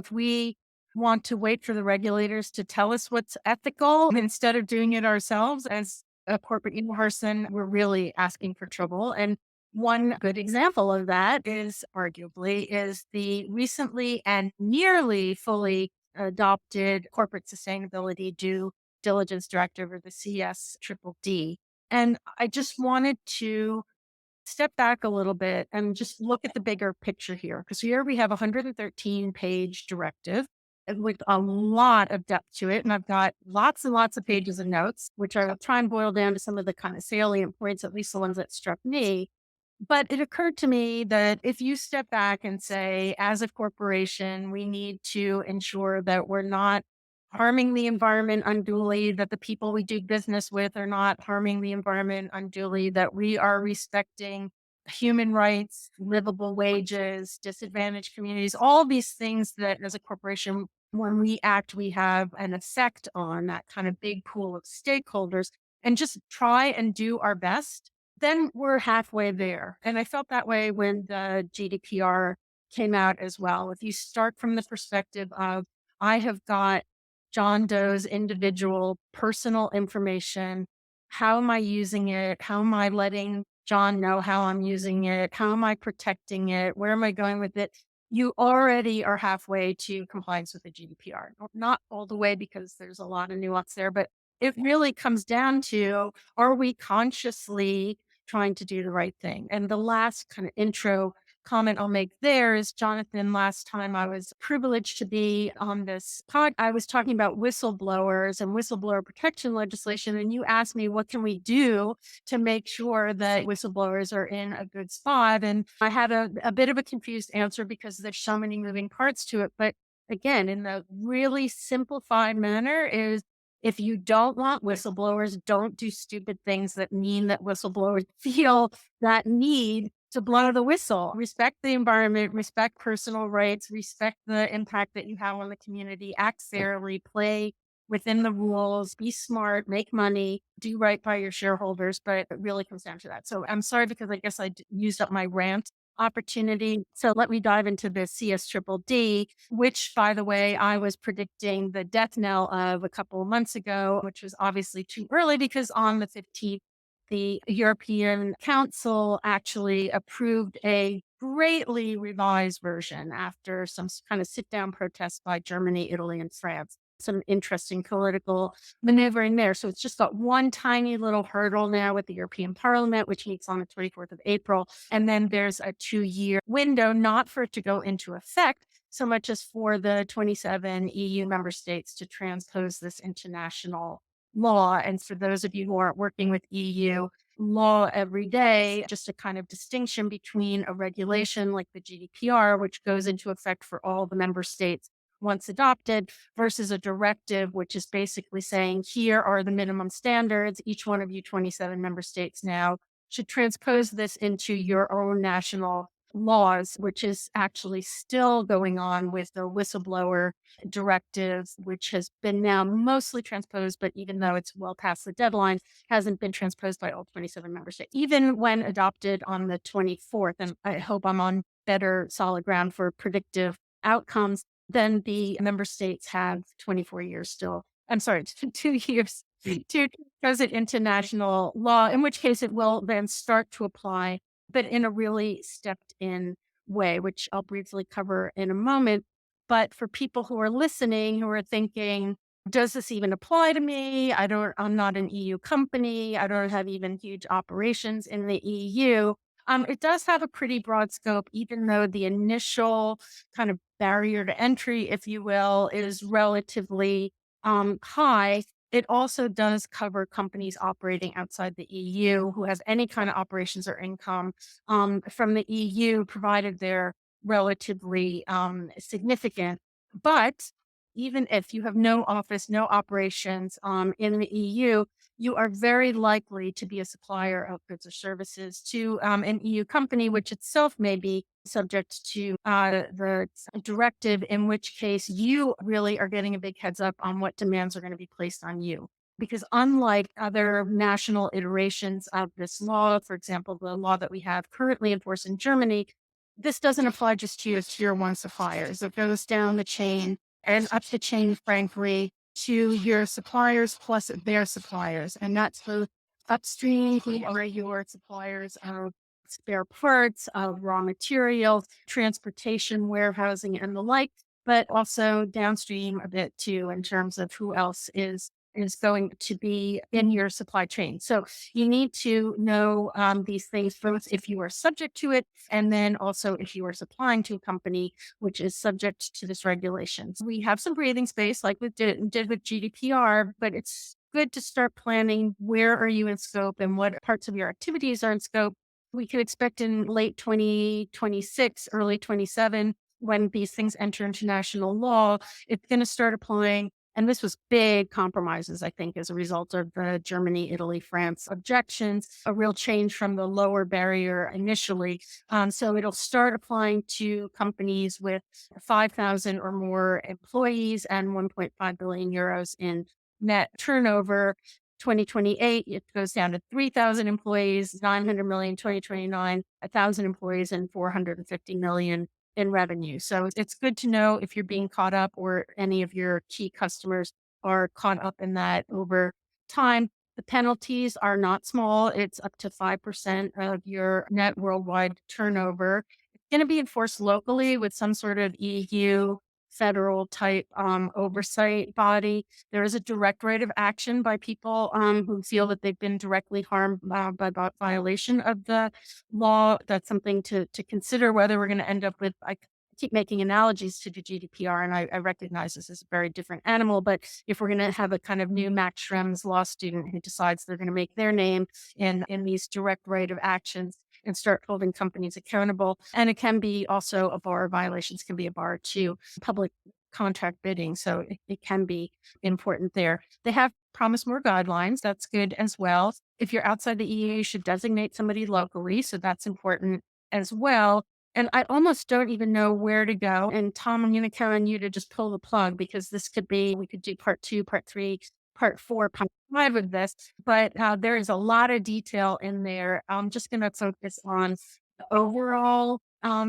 If we want to wait for the regulators to tell us what's ethical instead of doing it ourselves as a corporate person, we're really asking for trouble. And one good example of that is arguably is the recently and nearly fully adopted corporate sustainability due diligence directive, or the CS triple D. And I just wanted to step back a little bit and just look at the bigger picture here. Because here we have a 113-page directive and with a lot of depth to it. And I've got lots and lots of pages of notes, which I will try and boil down to some of the kind of salient points, at least the ones that struck me. But it occurred to me that if you step back and say, as a corporation, we need to ensure that we're not harming the environment unduly, that the people we do business with are not harming the environment unduly, that we are respecting human rights, livable wages, disadvantaged communities, all these things that as a corporation, when we act, we have an effect on that kind of big pool of stakeholders, and just try and do our best, then we're halfway there. And I felt that way when the GDPR came out as well. If you start from the perspective of, I have got John Doe's individual personal information. How am I using it? How am I letting John know how I'm using it? How am I protecting it? Where am I going with it? You already are halfway to compliance with the GDPR. Not all the way, because there's a lot of nuance there, but it really comes down to, are we consciously trying to do the right thing? And the last kind of intro comment I'll make there is, Jonathan, last time I was privileged to be on this pod, I was talking about whistleblowers and whistleblower protection legislation. And you asked me, what can we do to make sure that whistleblowers are in a good spot? And I had a bit of a confused answer because there's so many moving parts to it. But again, in the really simplified manner is, if you don't want whistleblowers, don't do stupid things that mean that whistleblowers feel that need to blow the whistle. Respect the environment, respect personal rights, respect the impact that you have on the community, act fairly, play within the rules, be smart, make money, do right by your shareholders. But it really comes down to that. So I'm sorry, because I guess used up my rant opportunity. So let me dive into the CS triple D, which, by the way, I was predicting the death knell of a couple of months ago, which was obviously too early, because on the 15th, the European Council actually approved a greatly revised version after some kind of sit down protests by Germany, Italy, and France. Some interesting political maneuvering there. So it's just got one tiny little hurdle now with the European Parliament, which meets on the 24th of April. And then there's a 2-year window, not for it to go into effect so much as for the 27 EU member states to transpose this international law. And for those of you who aren't working with EU law every day, just a kind of distinction between a regulation like the GDPR, which goes into effect for all the member states once adopted, versus a directive, which is basically saying, here are the minimum standards. Each one of you 27 member states now should transpose this into your own national laws, which is actually still going on with the whistleblower directive, which has been now mostly transposed, but even though it's well past the deadline, hasn't been transposed by all 27 member states, even when adopted on the 24th. And I hope I'm on better solid ground for predictive outcomes. Then the member states have 24 years still. I'm sorry, 2 years to transpose it into national law, in which case it will then start to apply, but in a really stepped in way, which I'll briefly cover in a moment. But for people who are listening, who are thinking, does this even apply to me? I'm not an EU company. I don't have even huge operations in the EU. It does have a pretty broad scope, even though the initial kind of barrier to entry, if you will, is relatively high. It also does cover companies operating outside the EU who has any kind of operations or income from the EU, provided they're relatively significant. But even if you have no office, no operations in the EU, you are very likely to be a supplier of goods or services to an EU company, which itself may be subject to the directive, in which case you really are getting a big heads up on what demands are going to be placed on you. Because unlike other national iterations of this law, for example, the law that we have currently enforced in Germany, this doesn't apply just to your tier one suppliers. It goes down the chain and up the chain, frankly, to your suppliers plus their suppliers. And that's both upstream, who are your suppliers of spare parts, of raw materials, transportation, warehousing, and the like, but also downstream a bit too, in terms of who else is going to be in your supply chain. So you need to know these things both if you are subject to it, and then also if you are supplying to a company which is subject to this regulation. So we have some breathing space, like we did with GDPR, but it's good to start planning where are you in scope and what parts of your activities are in scope. We could expect in late 2026, early 27, when these things enter into national law, it's going to start applying. And this was big compromises, I think, as a result of the Germany, Italy, France objections, a real change from the lower barrier initially. So it'll start applying to companies with 5,000 or more employees and 1.5 billion euros in net turnover. 2028, it goes down to 3,000 employees, 900 million, 2029, 1,000 employees, and 450 million in revenue. So it's good to know if you're being caught up or any of your key customers are caught up in that over time. The penalties are not small. It's up to 5% of your net worldwide turnover. It's going to be enforced locally with some sort of EU federal type oversight body. There is a direct right of action by people who feel that they've been directly harmed by violation of the law. That's something to consider whether we're going to end up with. I keep making analogies to the GDPR, and I recognize this is a very different animal. But if we're going to have a kind of new Max Schrems law student who decides they're going to make their name in these direct right of actions and start holding companies accountable, and it can be also a bar. Violations can be a bar to public contract bidding, so it can be important there. They have promised more guidelines. That's good as well. If you're outside the EU, you should designate somebody locally. So that's important as well. And I almost don't even know where to go. And Tom, I'm going to count on you to just pull the plug because this could be, we could do part two, part three, part four, part five of this. But there is a lot of detail in there. I'm just going to focus on the overall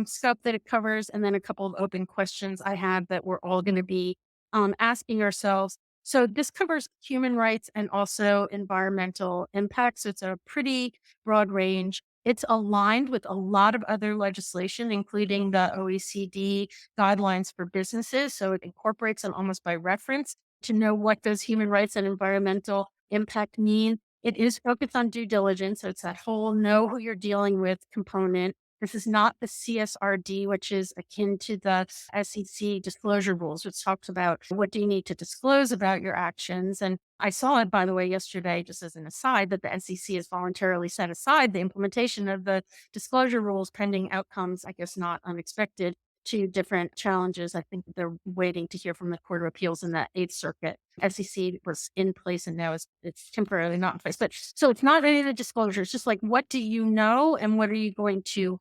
scope that it covers, and then a couple of open questions I have that we're all going to be asking ourselves. So this covers human rights and also environmental impacts. It's a pretty broad range. It's aligned with a lot of other legislation, including the OECD guidelines for businesses. So it incorporates them almost by reference to know what does human rights and environmental impact mean. It is focused on due diligence. So it's that whole know who you're dealing with component. This is not the CSRD, which is akin to the SEC disclosure rules, which talks about what do you need to disclose about your actions. And I saw it, by the way, yesterday, just as an aside, that the SEC has voluntarily set aside the implementation of the disclosure rules pending outcomes, I guess not unexpected, to different challenges. I think they're waiting to hear from the Court of Appeals in the Eighth Circuit. SEC was in place and now it's temporarily not in place. But so it's not any of the disclosures, just like what do you know and what are you going to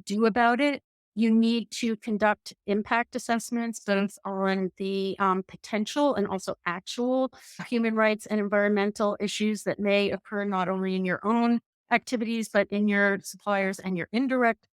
do about it? You need to conduct impact assessments both on the potential and also actual human rights and environmental issues that may occur not only in your own activities, but in your suppliers and your indirect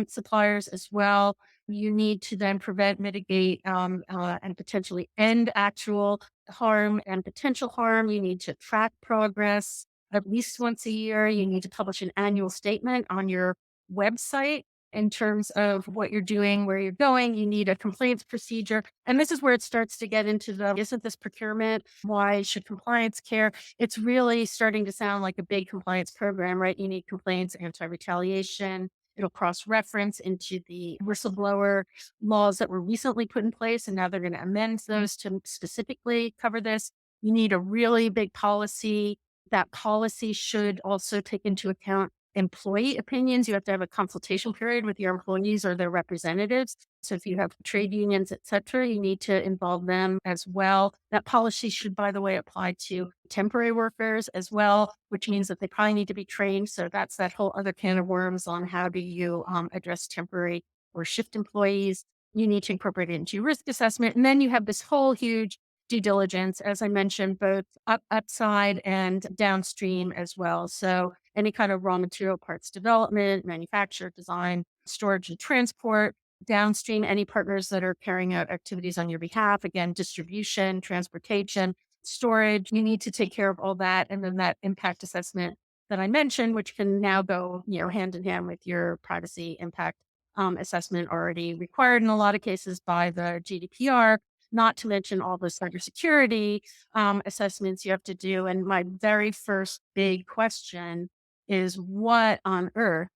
suppliers as well. You need to then prevent, mitigate, and potentially end actual harm and potential harm. You need to track progress at least once a year. You need to publish an annual statement on your website in terms of what you're doing, where you're going. You need a complaints procedure. And this is where it starts to get into the, isn't this procurement? Why should compliance care? It's really starting to sound like a big compliance program, right? You need complaints, anti-retaliation. It'll cross-reference into the whistleblower laws that were recently put in place, and now they're going to amend those to specifically cover this. You need a really big policy. That policy should also take into account employee opinions. You have to have a consultation period with your employees or their representatives. So if you have trade unions, et cetera, you need to involve them as well. That policy should, by the way, apply to temporary workers as well, which means that they probably need to be trained. So that's that whole other can of worms on how do you address temporary or shift employees. You need to incorporate it into your risk assessment. And then you have this whole huge due diligence, as I mentioned, both upside and downstream as well. So any kind of raw material parts development, manufacture, design, storage, and transport. Downstream, any partners that are carrying out activities on your behalf, again, distribution, transportation, storage, you need to take care of all that. And then that impact assessment that I mentioned, which can now go, hand in hand with your privacy impact assessment already required in a lot of cases by the GDPR, not to mention all the cybersecurity assessments you have to do. And my very first big question is, what on earth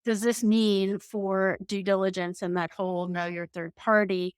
does this mean for due diligence and that whole know your third party?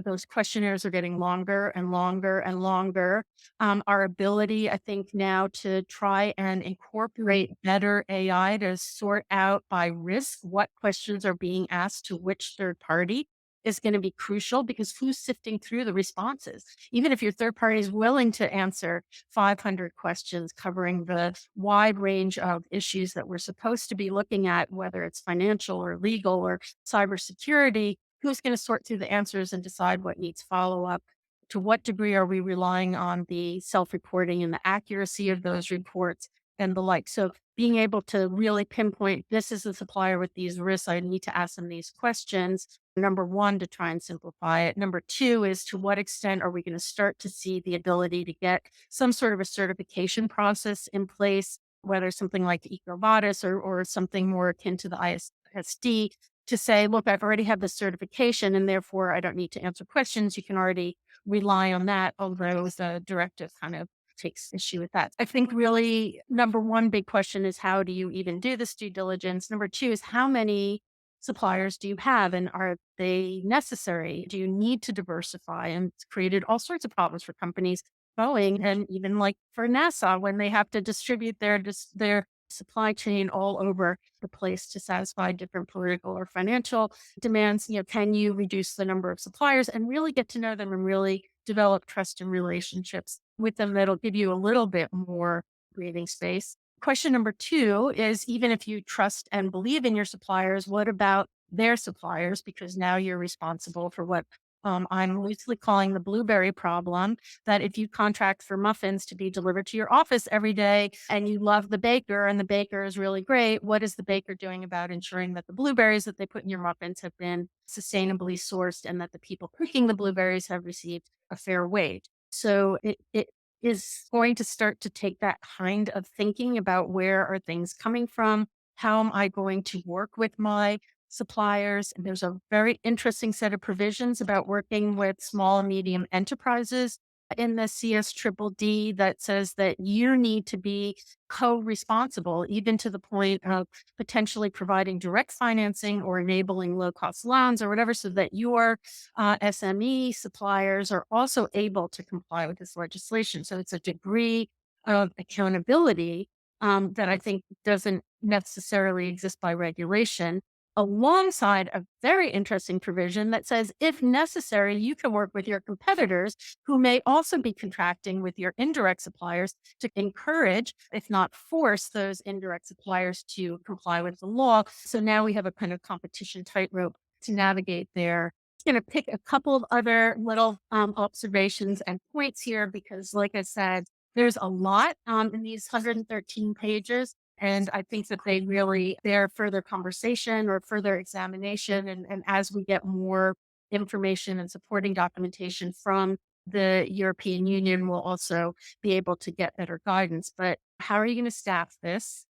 Those questionnaires are getting longer and longer and longer. Our ability, I think, now to try and incorporate better AI to sort out by risk what questions are being asked to which third party is going to be crucial, because who's sifting through the responses? Even if your third party is willing to answer 500 questions covering the wide range of issues that we're supposed to be looking at, whether it's financial or legal or cybersecurity, who's going to sort through the answers and decide what needs follow up? To what degree are we relying on the self reporting and the accuracy of those reports and the like? So, being able to really pinpoint, this is a supplier with these risks, I need to ask them these questions. Number one, to try and simplify it. Number two is, to what extent are we going to start to see the ability to get some sort of a certification process in place, whether something like EcoVadis or something more akin to the ISD, to say, look, I've already had the certification and therefore I don't need to answer questions. You can already rely on that, although the directive kind of takes issue with that. I think really number one big question is, how do you even do this due diligence? Number two is, how many suppliers do you have and are they necessary? Do you need to diversify? And it's created all sorts of problems for companies, Boeing, and even like for NASA, when they have to distribute their supply chain all over the place to satisfy different political or financial demands. Can you reduce the number of suppliers and really get to know them and really develop trust and relationships with them that'll give you a little bit more breathing space? Question number two is, even if you trust and believe in your suppliers, what about their suppliers? Because now you're responsible for what I'm loosely calling the blueberry problem, that if you contract for muffins to be delivered to your office every day and you love the baker and the baker is really great, what is the baker doing about ensuring that the blueberries that they put in your muffins have been sustainably sourced and that the people picking the blueberries have received a fair wage? So it is going to start to take that kind of thinking about, where are things coming from? How am I going to work with my suppliers? And there's a very interesting set of provisions about working with small and medium enterprises in the CS Triple D that says that you need to be co-responsible, even to the point of potentially providing direct financing or enabling low-cost loans or whatever, so that your SME suppliers are also able to comply with this legislation. So it's a degree of accountability that I think doesn't necessarily exist by regulation, alongside a very interesting provision that says, if necessary, you can work with your competitors who may also be contracting with your indirect suppliers to encourage, if not force, those indirect suppliers to comply with the law. So now we have a kind of competition tightrope to navigate there. I'm going to pick a couple of other little observations and points here, because, like I said, there's a lot in these 113 pages. And I think that they really bear further conversation or further examination. And as we get more information and supporting documentation from the European Union, we'll also be able to get better guidance. But how are you going to staff this?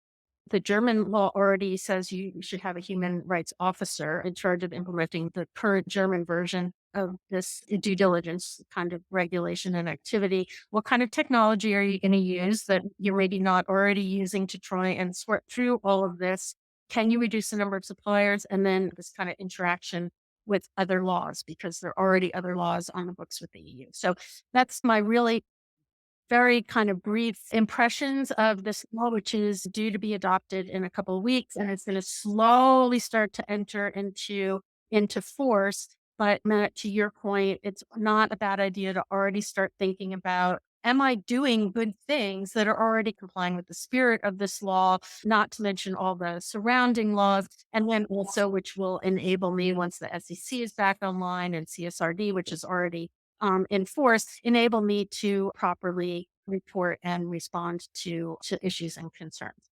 The German law already says you should have a human rights officer in charge of implementing the current German version of this due diligence kind of regulation and activity. What kind of technology are you going to use that you're maybe not already using to try and sort through all of this? Can you reduce the number of suppliers? And then this kind of interaction with other laws, because there are already other laws on the books with the EU. So that's my really very kind of brief impressions of this law, which is due to be adopted in a couple of weeks, and it's going to slowly start to enter into force. But Matt, to your point, it's not a bad idea to already start thinking about, am I doing good things that are already complying with the spirit of this law, not to mention all the surrounding laws, and then also, which will enable me, once the SEC is back online and CSRD, which is already in force, enable me to properly report and respond to issues and concerns.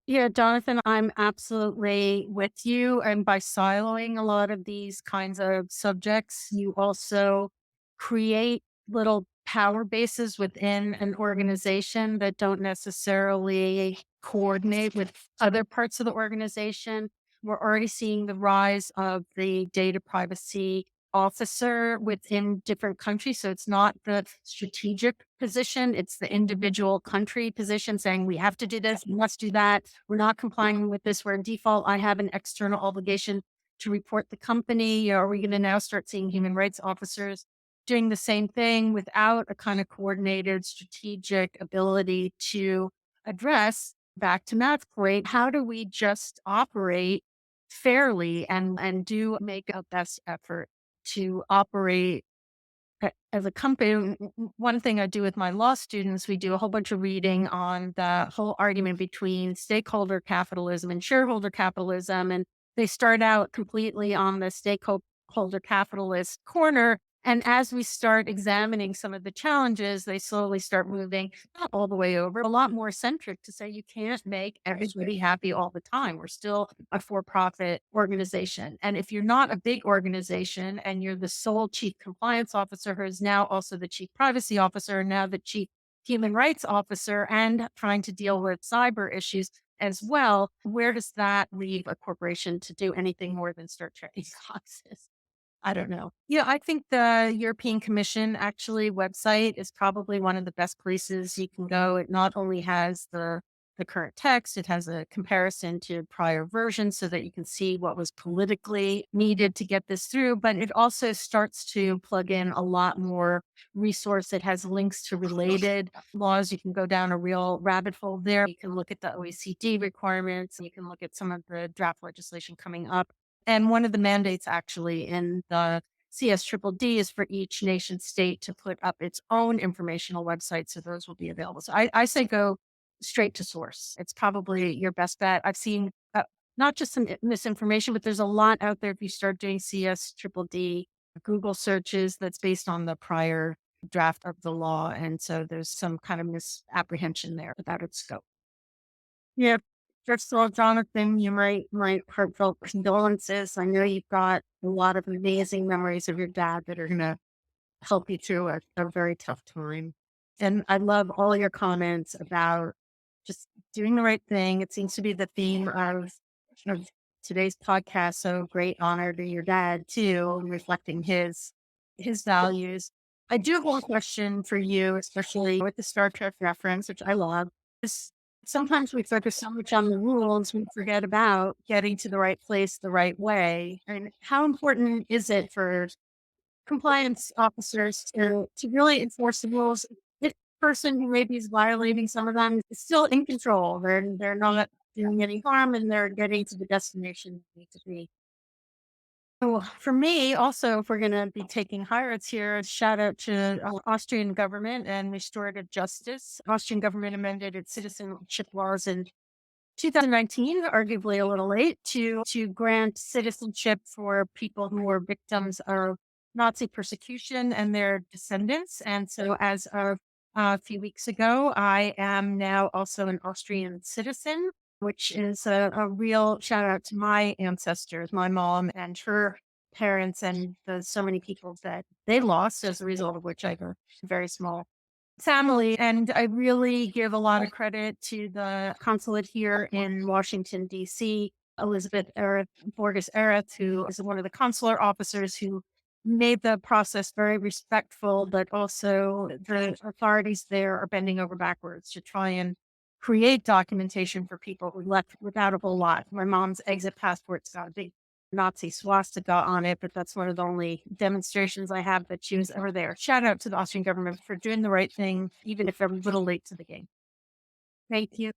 Yeah, Jonathan, I'm absolutely with you. And by siloing a lot of these kinds of subjects, you also create little power bases within an organization that don't necessarily coordinate with other parts of the organization. We're already seeing the rise of the data privacy officer within different countries. So it's not the strategic position, it's the individual country position saying, we have to do this, we must do that. We're not complying with this. We're in default. I have an external obligation to report the company. Are we going to now start seeing human rights officers doing the same thing without a kind of coordinated strategic ability to address, back to Matt's point, how do we just operate fairly and do make a best effort to operate as a company? One thing I do with my law students, we do a whole bunch of reading on the whole argument between stakeholder capitalism and shareholder capitalism. And they start out completely on the stakeholder capitalist corner. And as we start examining some of the challenges, they slowly start moving not all the way over, a lot more centric to say you can't make everybody happy all the time. We're still a for profit organization. And if you're not a big organization and you're the sole chief compliance officer, who is now also the chief privacy officer, and now the chief human rights officer, and trying to deal with cyber issues as well, where does that leave a corporation to do anything more than start checking boxes? I don't know. Yeah, I think the European Commission actually website is probably one of the best places you can go. It not only has the current text, it has a comparison to prior versions so that you can see what was politically needed to get this through, but it also starts to plug in a lot more resource. It has links to related laws. You can go down a real rabbit hole there. You can look at the OECD requirements, and you can look at some of the draft legislation coming up. And one of the mandates actually in the CSDDD is for each nation state to put up its own informational website. So those will be available. So I say go straight to source. It's probably your best bet. I've seen not just some misinformation, but there's a lot out there. If you start doing CSDDD Google searches, that's based on the prior draft of the law. And so there's some kind of misapprehension there about its scope. Yeah. First of all, Jonathan, my heartfelt condolences. I know you've got a lot of amazing memories of your dad that are going to help you through a very tough time. And I love all your comments about just doing the right thing. It seems to be the theme of today's podcast. So great honor to your dad too, and reflecting his values. I do have one question for you, especially with the Star Trek reference, which I love. Is sometimes we focus so much on the rules, we forget about getting to the right place the right way. And how important is it for compliance officers to really enforce the rules? This person who maybe is violating some of them is still in control. They're not doing any harm and they're getting to the destination they need to be. So for me, also, if we're going to be taking highlights here, shout out to Austrian government and restorative justice. Austrian government amended its citizenship laws in 2019, arguably a little late, to grant citizenship for people who were victims of Nazi persecution and their descendants. And so, as of a few weeks ago, I am now also an Austrian citizen, which is a real shout out to my ancestors, my mom and her parents, and the so many people that they lost as a result of which I have a very small family. And I really give a lot of credit to the consulate here in Washington, D.C., Elizabeth Erith, Borges Erith, who is one of the consular officers who made the process very respectful, but also the authorities there are bending over backwards to try and create documentation for people who left without a whole lot. My mom's exit passport's got a big Nazi swastika on it, but that's one of the only demonstrations I have that she was ever there. Shout out to the Austrian government for doing the right thing, even if they're a little late to the game. Thank you.